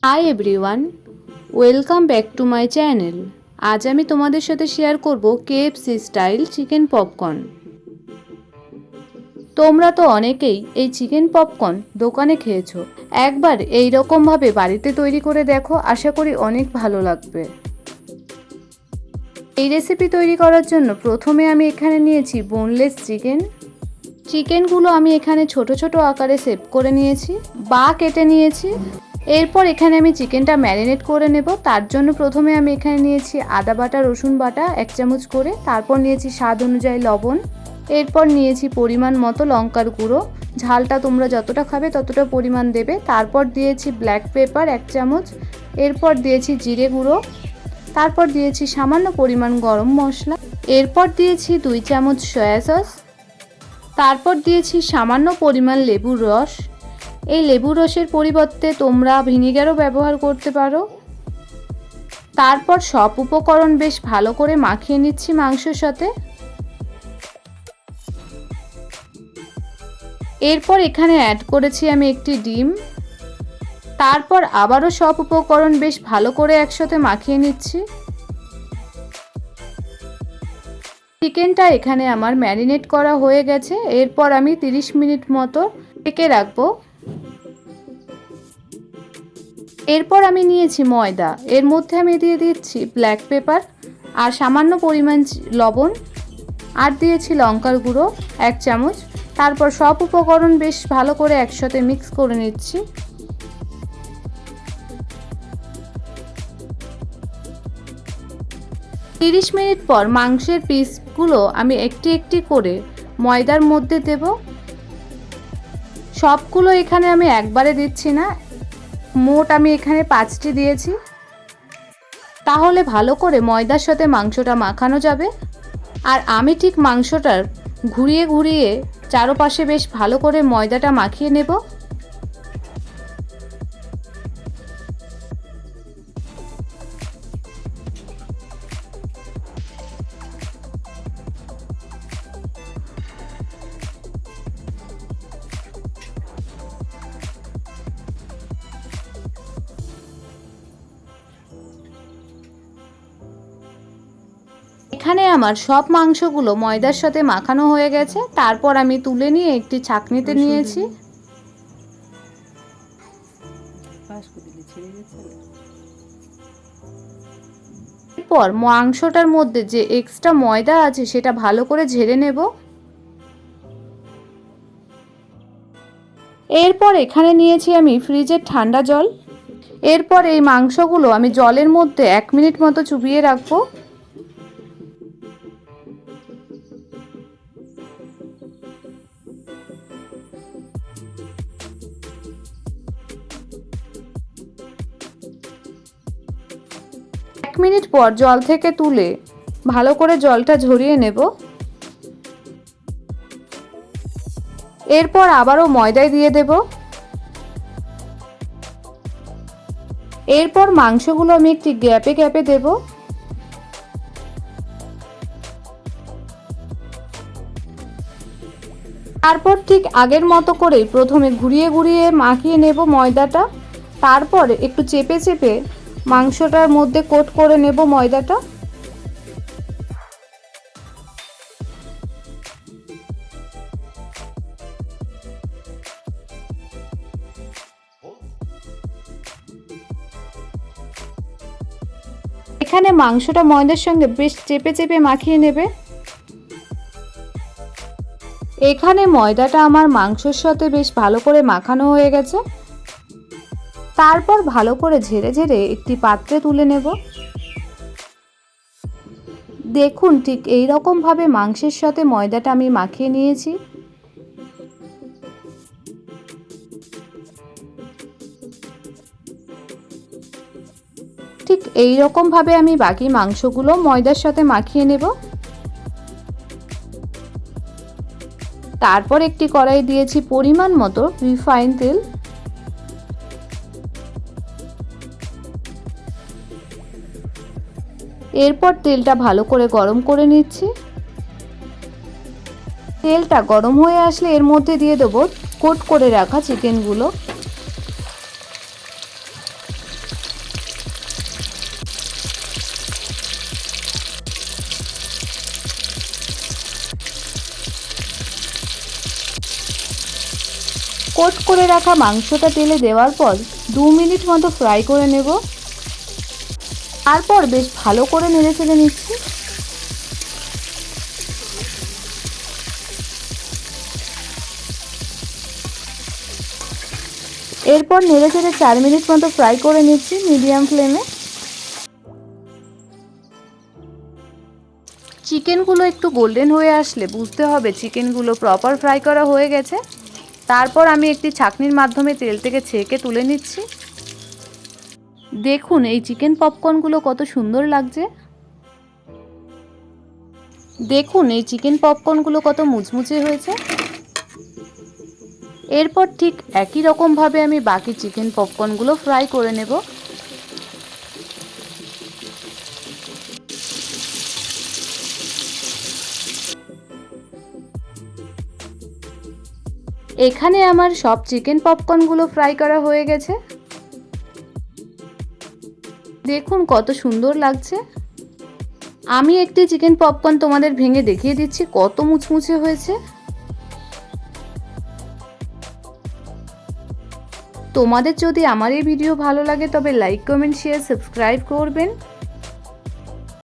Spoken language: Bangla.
Hi everyone, welcome back to my channel. আজ আমি তোমাদের সাথে শেয়ার করব কেএফসি স্টাইল চিকেন পপকর্ন। তোমরা তো অনেকেই এই চিকেন পপকর্ন দোকানে খেয়েছো, একবার এই রকমভাবে বাড়িতে তৈরি করে দেখো, আশা করি অনেক ভালো লাগবে। এই রেসিপি তৈরি করার জন্য প্রথমে আমি এখানে নিয়েছি বোনলেস চিকেনগুলো আমি এখানে ছোট ছোট আকারে সেভ করে নিয়েছি বা কেটে নিয়েছি। এরপর এখানে আমি চিকেনটা ম্যারিনেট করে নেব। তার জন্য প্রথমে আমি এখানে নিয়েছি আদা বাটা, রসুন বাটা 1 চামচ করে, তারপর নিয়েছি স্বাদ অনুযায়ী লবণ, এরপর নিয়েছি পরিমাণ মতো লঙ্কার গুঁড়ো, ঝালটা তোমরা যতটা খাবে ততটা পরিমাণ দেবে। তারপর দিয়েছি ব্ল্যাক পেপার 1 চামচ, এরপর দিয়েছি জিরে গুঁড়ো, তারপর দিয়েছি সামান্য পরিমাণ গরম মশলা, এরপর দিয়েছি 2 চামচ সয়া সস, তারপর দিয়েছি সামান্য পরিমাণ লেবুর রস। এই লেবু রসের পরিবর্তে তোমরা ভিনেগারও ব্যবহার করতে পারো। তারপর সব উপকরণ বেশ ভালো করে মাখিয়ে নিচ্ছি মাংসের সাথে। এরপর এখানে অ্যাড করেছি আমি একটি ডিম। তারপর আবারও সব উপকরণ বেশ ভালো করে একসাথে মাখিয়ে নিচ্ছি। চিকেনটা এখানে আমার ম্যারিনেট করা হয়ে গেছে। এরপর আমি 30 মিনিট মতো ঢেকে রাখবো। এরপর আমি নিয়েছি ময়দা, এর মধ্যে আমি দিয়ে দিচ্ছি ব্ল্যাক পেপার আর সামান্য পরিমাণ লবণ, আর দিয়েছি লঙ্কার গুঁড়ো 1 চামচ। তারপর সব উপকরণ বেশ ভালো করে একসাথে মিক্স করে নিচ্ছি। তিরিশ মিনিট পর মাংসের পিসগুলো আমি একটি একটি করে ময়দার মধ্যে দেব। সবগুলো এখানে আমি একবারে দিচ্ছি না, মোট আমি এখানে 5টি দিয়েছি, তাহলে ভালো করে ময়দার সাথে মাংসটা মাখানো যাবে। আর আমি ঠিক মাংসটার ঘুরিয়ে ঘুরিয়ে চারপাশে বেশ ভালো করে ময়দাটা মাখিয়ে নেব। এখানে আমার সব মাংসগুলো ময়দার সাথে মাখানো হয়ে গেছে। তারপর আমি তুলে নিয়ে একটি ছাঁকনিতে নিয়েছি। এরপর মাংসটার মধ্যে যে এক্সট্রা ময়দা আছে সেটা ভালো করে ঝেড়ে নেব। এরপর এখানে নিয়েছি আমি ফ্রিজের ঠান্ডা জল। এরপর এই মাংসগুলো আমি জলের মধ্যে 1 মিনিট মতো চুবিয়ে রাখবো। মিনিট পর জল থেকে তুলে ভালো করে জলটা ঝরিয়ে নেব। এরপর আবারও ময়দায় দিয়ে দেব। এরপর মাংসগুলো আমি একটি গ্যাপে গ্যাপে দেব। তারপর ঠিক আগের মতো করেই প্রথমে ঘুরিয়ে ঘুরিয়ে মাখিয়ে নেব ময়দাটা, তারপর একটু চেপে চেপে মাংসটার মধ্যে কোট করে নেব ময়দাটা। এখানে মাংসটা ময়দার সঙ্গে বেশ চেপে চেপে মাখিয়ে নেবে। এখানে ময়দাটা আমার মাংসের সাথে বেশ ভালো করে মাখানো হয়ে গেছে। তারপর ভালো করে ঝেড়ে ঝেড়ে একটি পাত্রে তুলে নেব। দেখুন ঠিক এই রকম ভাবে মাংসের সাথে ময়দাটা আমি মাখিয়ে নিয়েছি। ঠিক এই রকম ভাবে আমি বাকি মাংসগুলো ময়দার সাথে মাখিয়ে নেব। তারপর একটি কড়াই দিয়েছি পরিমাণ মতো রিফাইন তেল। এরপর তেলটা ভালো করে গরম করে নিচ্ছি। তেলটা গরম হয়ে আসলে এর মধ্যে দিয়ে দেব কোট করে রাখা চিকেনগুলো। কোট করে রাখা মাংসটা তেলে দেওয়ার পর 2 মিনিট মতো ফ্রাই করে নেব। তারপর বেশ ভালো করে নেড়ে চেড়ে নিচ্ছি। এরপর নেড়ে চেড়ে 4 মিনিট মতো ফ্রাই করে নিচ্ছি মিডিয়াম ফ্লেমে। চিকেনগুলো একটু গোল্ডেন হয়ে আসলে বুঝতে হবে চিকেনগুলো প্রপার ফ্রাই করা হয়ে গেছে। তারপর আমি একটি ছাঁকনির মাধ্যমে তেল থেকে ছেঁকে তুলে নিচ্ছি। দেখুন এই চিকেন পপকর্নগুলো কত সুন্দর লাগছে। দেখুন এই চিকেন পপকর্নগুলো কত মুচমুচে হয়েছে। এরপর ঠিক একই রকমভাবে আমি বাকি চিকেন পপকর্নগুলো ফ্রাই করে নেব। এখানে আমার সব চিকেন পপকর্নগুলো ফ্রাই করা হয়ে গেছে। দেখুন কত সুন্দর লাগছে। আমি একটি চিকেন পপকর্ন তোমাদের ভেঙে দেখিয়ে দিচ্ছি কত মুচমুচে হয়েছে। তোমাদের যদি আমার এই ভিডিও ভালো লাগে তবে লাইক, কমেন্ট, শেয়ার, সাবস্ক্রাইব করবেন।